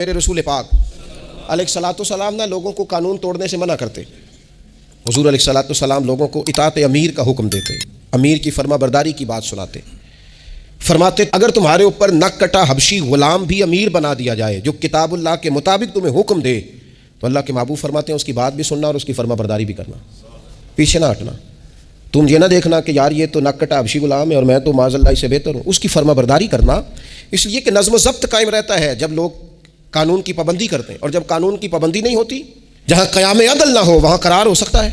میرے رسول پاک علیہ الصلوۃ والسلام نہ لوگوں کو قانون توڑنے سے منع کرتے. حضور علیہ الصلوۃ والسلام لوگوں کو اطاعت امیر کا حکم دیتے, امیر کی فرما برداری کی بات سناتے. فرماتے اگر تمہارے اوپر نک کٹا حبشی غلام بھی امیر بنا دیا جائے جو کتاب اللہ کے مطابق تمہیں حکم دے تو اللہ کے محبوب فرماتے ہیں اس کی بات بھی سننا اور اس کی فرما برداری بھی کرنا, پیچھے نہ ہٹنا. تم یہ نہ دیکھنا کہ یار یہ تو نک کٹا حبشی غلام ہے اور میں تو معاذ اللہ سے بہتر ہوں. اس کی فرما برداری کرنا, اس لیے کہ نظم و ضبط قائم رہتا ہے جب لوگ قانون کی پابندی کرتے ہیں, اور جب قانون کی پابندی نہیں ہوتی, جہاں قیام عدل نہ ہو وہاں قرار ہو سکتا ہے.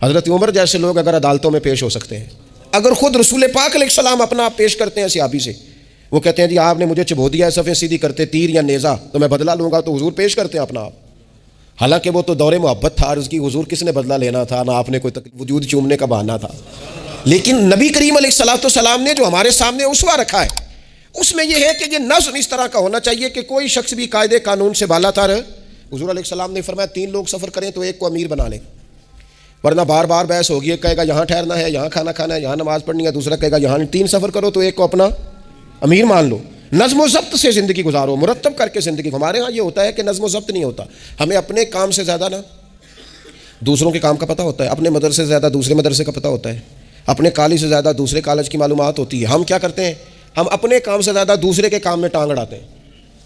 حضرت عمر جیسے لوگ اگر عدالتوں میں پیش ہو سکتے ہیں, اگر خود رسول پاک علیہ السلام اپنا آپ پیش کرتے ہیں صحابی سے, وہ کہتے ہیں جی آپ نے مجھے چبو دیا ہے صفیں سیدھی کرتے تیر یا نیزہ تو میں بدلہ لوں گا, تو حضور پیش کرتے ہیں اپنا آپ. حالانکہ وہ تو دور محبت تھا عرض کی, حضور کس نے بدلہ لینا تھا, نہ آپ نے کوئی وجود چومنے کا بہانہ تھا. لیکن نبی کریم علیہ الصلوۃ والسلام نے جو ہمارے سامنے اسوہ رکھا ہے اس میں یہ ہے کہ یہ نظم اس طرح کا ہونا چاہیے کہ کوئی شخص بھی قاعدے قانون سے بالا تر. حضور علیہ السلام نے فرمایا 3 لوگ سفر کریں تو ایک کو امیر بنا لیں, ورنہ بار بار بحث ہوگی. ایک کہے گا یہاں ٹھہرنا ہے, یہاں کھانا کھانا ہے, یہاں نماز پڑھنی ہے, دوسرا کہے گا یہاں. 3 سفر کرو تو ایک کو اپنا امیر مان لو. نظم و ضبط سے زندگی گزارو, مرتب کر کے زندگی. ہمارے ہاں یہ ہوتا ہے کہ نظم و ضبط نہیں ہوتا. ہمیں اپنے کام سے زیادہ نا دوسروں کے کام کا پتہ ہوتا ہے, اپنے مدرسے سے زیادہ دوسرے مدرسے کا پتہ ہوتا ہے, اپنے کالج سے زیادہ دوسرے کالج کی معلومات ہوتی ہے. ہم کیا کرتے ہیں, ہم اپنے کام سے زیادہ دوسرے کے کام میں ٹانگ اڑاتے ہیں,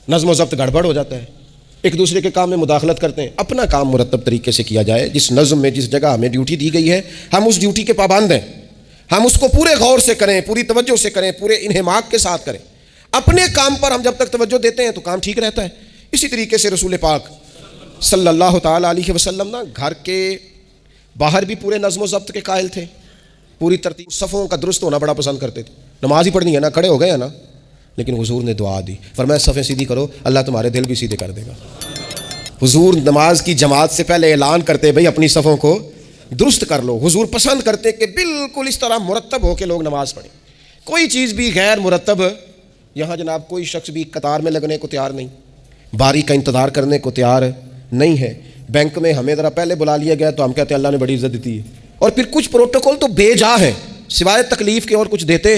نظم و ضبط گڑبڑ ہو جاتا ہے, ایک دوسرے کے کام میں مداخلت کرتے ہیں. اپنا کام مرتب طریقے سے کیا جائے, جس نظم میں جس جگہ ہمیں ڈیوٹی دی گئی ہے ہم اس ڈیوٹی کے پابند ہیں, ہم اس کو پورے غور سے کریں, پوری توجہ سے کریں, پورے انہماک کے ساتھ کریں. اپنے کام پر ہم جب تک توجہ دیتے ہیں تو کام ٹھیک رہتا ہے. اسی طریقے سے رسول پاک صلی اللہ تعالی علیہ وسلم نا گھر کے باہر بھی پورے نظم و ضبط کے قائل تھے, پوری ترتیب صفوں کا درست ہونا بڑا پسند کرتے تھے. نماز ہی پڑھنی ہے نا, کھڑے ہو گئے ہیں نا, لیکن حضور نے دعا دی, فرمایا صفیں سیدھی کرو اللہ تمہارے دل بھی سیدھے کر دے گا. حضور نماز کی جماعت سے پہلے اعلان کرتے بھئی اپنی صفوں کو درست کر لو. حضور پسند کرتے کہ بالکل اس طرح مرتب ہو کے لوگ نماز پڑھیں. کوئی چیز بھی غیر مرتب, یہاں جناب کوئی شخص بھی قطار میں لگنے کو تیار نہیں, باری کا انتظار کرنے کو تیار نہیں ہے. بینک میں ہمیں ذرا پہلے بلا لیا گیا تو ہم کہتے ہیں اللہ نے بڑی عزت دیتی ہے, اور پھر کچھ پروٹوکول تو بے جا ہیں, سوائے تکلیف کے اور کچھ دیتے.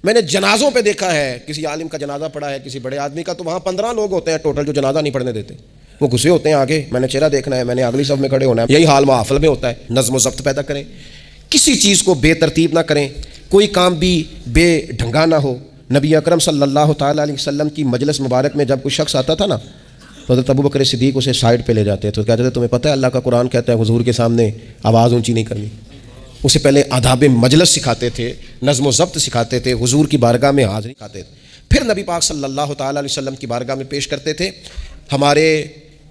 میں نے جنازوں پہ دیکھا ہے, کسی عالم کا جنازہ پڑا ہے, کسی بڑے آدمی کا, تو وہاں 15 لوگ ہوتے ہیں ٹوٹل جو جنازہ نہیں پڑھنے دیتے. وہ گھسے ہوتے ہیں آگے, میں نے چہرہ دیکھنا ہے, میں نے اگلی صف میں کھڑے ہونا ہے. یہی حال محافل میں ہوتا ہے. نظم و ضبط پیدا کریں, کسی چیز کو بے ترتیب نہ کریں, کوئی کام بھی بے ڈھنگا نہ ہو. نبی اکرم صلی اللہ تعالیٰ علیہ وسلم کی مجلس مبارک میں جب کوئی شخص آتا تھا نا تو حضرت ابوبکر صدیق اسے سائڈ پہ لے جاتے تو کہتے تھے تمہیں پتہ ہے اللہ کا قرآن کہتا ہے حضور کے سامنے آواز اونچی نہیں کرنی. اسے پہلے آداب مجلس سکھاتے تھے, نظم و ضبط سکھاتے تھے, حضور کی بارگاہ میں حاضری کھاتے تھے, پھر نبی پاک صلی اللہ تعالیٰ علیہ وسلم کی بارگاہ میں پیش کرتے تھے. ہمارے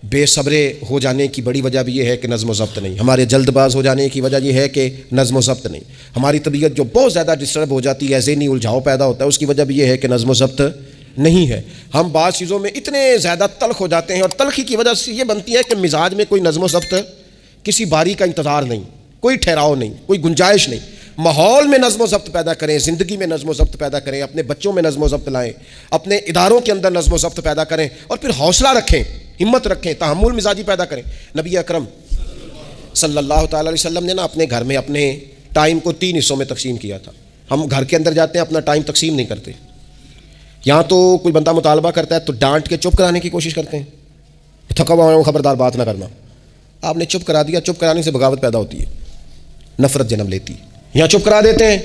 بے صبرے ہو جانے کی بڑی وجہ بھی یہ ہے کہ نظم و ضبط نہیں, ہمارے جلد باز ہو جانے کی وجہ یہ ہے کہ نظم و ضبط نہیں, ہماری طبیعت جو بہت زیادہ ڈسٹرب ہو جاتی ہے, ذہنی الجھاؤ پیدا ہوتا ہے, اس کی وجہ بھی یہ ہے کہ نظم و ضبط نہیں ہے. ہم بعض چیزوں میں اتنے زیادہ تلخ ہو جاتے ہیں, اور تلخی کی وجہ سے یہ بنتی ہے کہ مزاج میں کوئی نظم و ضبط, کسی باری کا انتظار نہیں, کوئی ٹھہراؤ نہیں, کوئی گنجائش نہیں. ماحول میں نظم و ضبط پیدا کریں, زندگی میں نظم و ضبط پیدا کریں, اپنے بچوں میں نظم و ضبط لائیں, اپنے اداروں کے اندر نظم و ضبط پیدا کریں, اور پھر حوصلہ رکھیں, ہمت رکھیں, تحمل مزاجی پیدا کریں. نبی اکرم صلی اللہ تعالیٰ علیہ وسلم نے نا اپنے گھر میں اپنے ٹائم کو 3 حصوں میں تقسیم کیا تھا. ہم گھر کے اندر جاتے ہیں اپنا ٹائم تقسیم نہیں کرتے. یہاں تو کوئی بندہ مطالبہ کرتا ہے تو ڈانٹ کے چپ کرانے کی کوشش کرتے ہیں, تھکا ہوا ہوں خبردار بات نہ کرنا. آپ نے چپ کرا دیا, چپ کرانے سے بغاوت پیدا ہوتی ہے, نفرت جنم لیتی ہے. یہاں چپ کرا دیتے ہیں,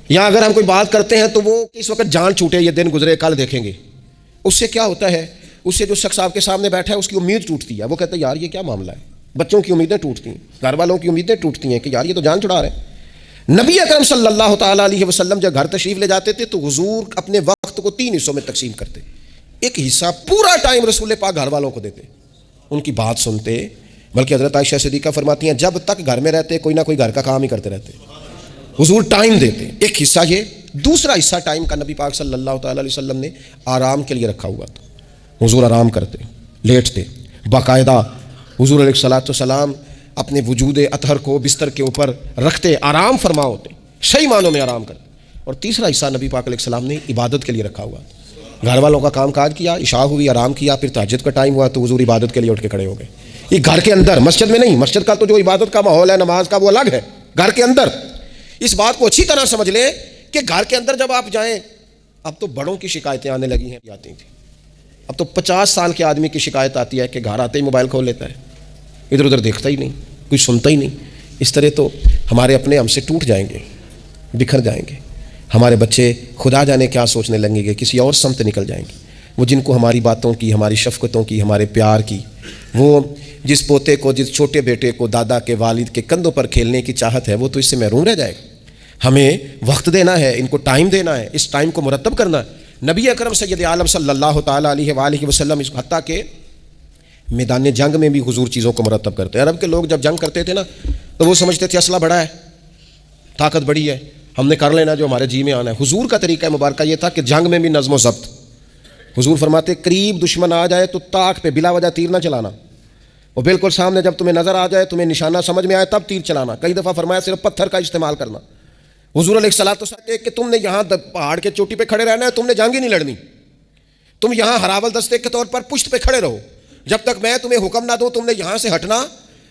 یا اگر ہم کوئی بات کرتے ہیں تو وہ اس وقت جان چھوٹے, یہ دن گزرے کل دیکھیں گے. اس سے کیا ہوتا ہے, اس سے جو شخص آپ کے سامنے بیٹھا ہے اس کی امید ٹوٹتی ہے. وہ کہتا ہے یار یہ کیا معاملہ ہے, بچوں کی امیدیں ٹوٹتی ہیں, گھر والوں کی امیدیں ٹوٹتی ہیں کہ یار یہ تو جان چھڑا رہے ہیں. نبی اکرم صلی اللہ تعالیٰ علیہ وسلم جب گھر تشریف لے جاتے تھے تو حضور اپنے وقت کو 3 حصوں میں تقسیم کرتے. ایک حصہ پورا ٹائم رسول پاک گھر والوں کو دیتے, ان کی بات سنتے. بلکہ حضرت عائشہ صدیقہ فرماتی ہیں جب تک گھر میں رہتے کوئی نہ کوئی گھر کا کام ہی کرتے رہتے, حضور ٹائم دیتے. ایک حصہ یہ. دوسرا حصہ ٹائم کا نبی پاک صلی اللہ تعالیٰ علیہ وسلم نے آرام کے لیے رکھا ہوا تھا. حضور آرام کرتے, لیٹتے, باقاعدہ حضور علیہ الصلوۃ والسلام اپنے وجود اطہر کو بستر کے اوپر رکھتے, آرام فرما ہوتے, صحیح معنوں میں آرام کرتے. اور تیسرا حصہ نبی پاک علیہ السلام نے عبادت کے لیے رکھا ہوا تھا. گھر والوں کا کام کاج کیا, عشاء ہوئی, آرام کیا, پھر تہجد کا ٹائم ہوا تو حضور عبادت کے لیے اٹھ کے کھڑے ہو گئے. یہ گھر کے اندر, مسجد میں نہیں. مسجد کا تو جو عبادت کا ماحول ہے, نماز کا, وہ الگ ہے. گھر کے اندر اس بات کو اچھی طرح سمجھ لیں کہ گھر کے اندر جب آپ جائیں, اب تو بڑوں کی شکایتیں آنے لگی ہیں, آتی تھیں. اب تو 50 سال کے آدمی کی شکایت آتی ہے کہ گھر آتے ہی موبائل کھول لیتا ہے, ادھر ادھر دیکھتا ہی نہیں, کوئی سنتا ہی نہیں. اس طرح تو ہمارے اپنے ہم سے ٹوٹ جائیں گے, بکھر جائیں گے. ہمارے بچے خدا جانے کیا سوچنے لگیں گے, کسی اور سمت نکل جائیں گے. وہ جن کو ہماری باتوں کی, ہماری شفقتوں کی, ہمارے پیار کی, وہ جس پوتے کو, جس چھوٹے بیٹے کو دادا کے والد کے کندھوں پر کھیلنے کی چاہت ہے, وہ تو اس سے محروم رہ جائے گا. ہمیں وقت دینا ہے, ان کو ٹائم دینا ہے, اس ٹائم کو مرتب کرنا ہے. نبی اکرم سید عالم صلی اللہ تعالیٰ علیہ وآلہ وسلم, حتیٰ کہ میدان جنگ میں بھی حضور چیزوں کو مرتب کرتے ہیں. عرب کے لوگ جب جنگ کرتے تھے نا تو وہ سمجھتے تھے اسلحہ بڑا ہے, طاقت بڑی ہے, ہم نے کر لینا جو ہمارے جی میں آنا ہے. حضور کا طریقہ مبارکہ یہ تھا کہ جنگ میں بھی نظم و ضبط. حضور فرماتے قریب دشمن آ جائے تو طاق پہ بلا وجہ تیر نہ چلانا, وہ بالکل سامنے جب تمہیں نظر آ جائے, تمہیں نشانہ سمجھ میں آئے تب تیر چلانا. کئی دفعہ فرمایا صرف پتھر کا استعمال کرنا. حضور علیہ الصلوۃ والسلام کہ تم نے یہاں پہاڑ کے چوٹی پہ کھڑے رہنا ہے, تم نے جنگ ہی نہیں لڑنی. تم یہاں ہراول دستے کے طور پر پشت پہ کھڑے رہو, جب تک میں تمہیں حکم نہ دوں تم نے یہاں سے ہٹنا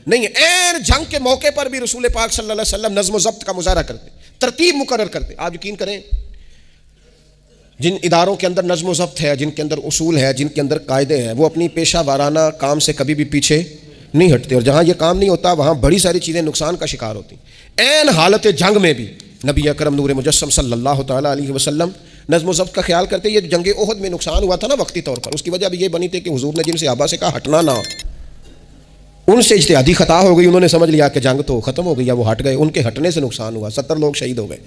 نہیں ہے. این جنگ کے موقع پر بھی رسول پاک صلی اللہ علیہ وسلم نظم و ضبط کا مظاہرہ کرتے, ترتیب مقرر کرتے. آپ یقین کریں جن اداروں کے اندر نظم و ضبط ہے, جن کے اندر اصول ہے, جن کے اندر قاعدے ہیں, وہ اپنی پیشہ وارانہ کام سے کبھی بھی پیچھے نہیں ہٹتے. اور جہاں یہ کام نہیں ہوتا وہاں بڑی ساری چیزیں نقصان کا شکار ہوتی. این حالت جنگ میں بھی نبی اکرم نور مجسم صلی اللہ تعالیٰ علیہ وسلم نظم و ضبط کا خیال کرتے. یہ جنگ احد میں نقصان ہوا تھا نا وقتی طور پر, اس کی وجہ بھی یہ بنی تھی کہ حضور نے جن صحابہ سے کہا ہٹنا نہ, ان سے اجتہادی خطا ہو گئی, انہوں نے سمجھ لیا کہ جنگ تو ختم ہو گئی, وہ ہٹ گئے, ان کے ہٹنے سے نقصان ہوا, 70 لوگ شہید ہو گئے.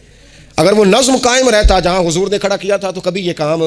اگر وہ نظم قائم رہتا جہاں حضور نے کھڑا کیا تھا تو کبھی یہ کام